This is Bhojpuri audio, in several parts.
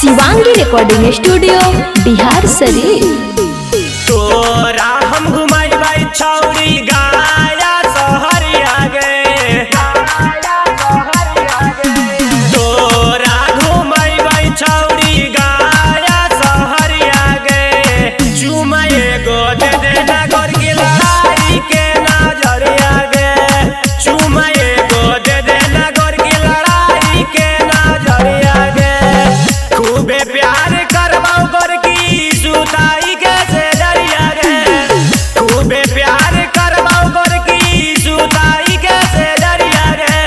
Shivangi recording studio Bihar Sharif. तोरा हम घुमाई भाई छौरी गाया सहरिया गे, तोरा घुमाई भाई छौरी गाया सहरिया गे। चुमा एगो दे देना घर की लड़ाई के नजरिया गे, चुमा एगो दे देना घर की लड़ाई के नजरिया गे। खूबे प्यार करवाओ घर की सुताई के से डरिया गे, खूबे प्यार करवाओ घर की सुताई के से डरिया गे।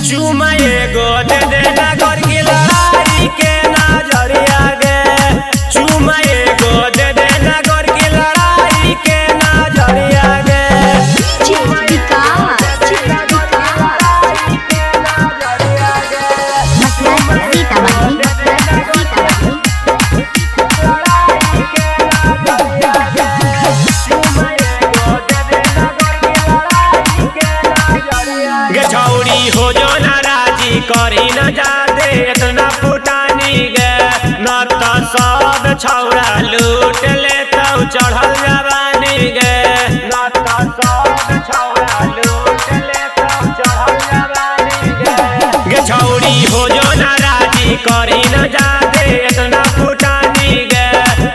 चुमा एगो दे देना घर की लड़ाई के नजरिया गे, चुमा एगो दे देना घर की लड़ाई के नजरिया गे। छौरी हो जो नाराजी करी न जाते इतना फुटानी गे, न तो सब छौरा लूट ले तो चढ़ल जवानी गे, न तो सब छौरा लूट ले तो चढ़ल जवानी गे। छौरी हो जो नाराजी करी न जाते इतना फुटानी गे,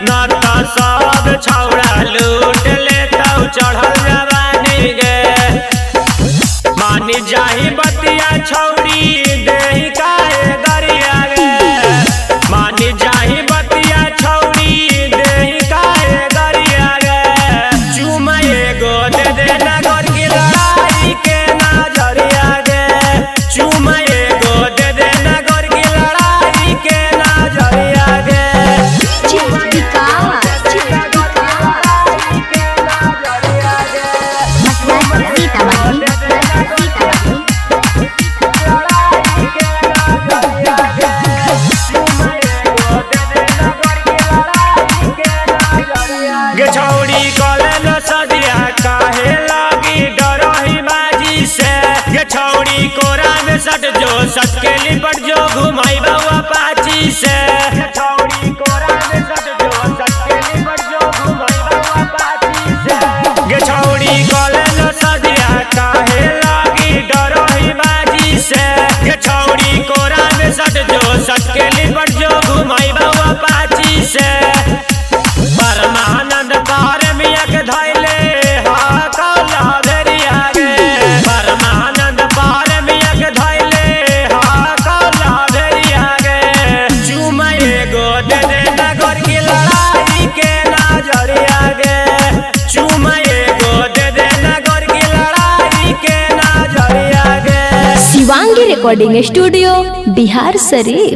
न तो सब छौरा लूट ले तो चढ़ल जवानी गे। मानी जाही बतिया छौरी देही काहे गरिया गे, मानी जाही बतिया छौरी देही काहे गरिया गे। चुमा एगो दे देना घर की लड़ाई के नजरिया गे, चुमा एगो दे देना घर की लड़ाई के नजरिया गे। छौरी कॉलेज सदिया काहे लगी डरही बाजी से, गे छौरी कोरा में सट जो सट के लिपट जो घुमाई बउआ पाची से, छौरी कोरा में सट जो सट के लिपट जो घुमाई बउआ पाची से। गे छौरी कॉलेज सदिया काहे लगी डरही बाजी से, गे छौरी कोरा में सट जो सट के लिपट जो घुमाई बउआ पाची से। परमानंद पार मिया के धैले हा कौला भेरिया गे, परमानंद पार मिया के धैले हा कौला भेरिया गे। चुमा एगो दे देना घर की लड़ाई के नजरिया गे, चुमा एगो दे देना घर की लड़ाई के नजरिया गे। Shivangi recording studio Bihar Sharif.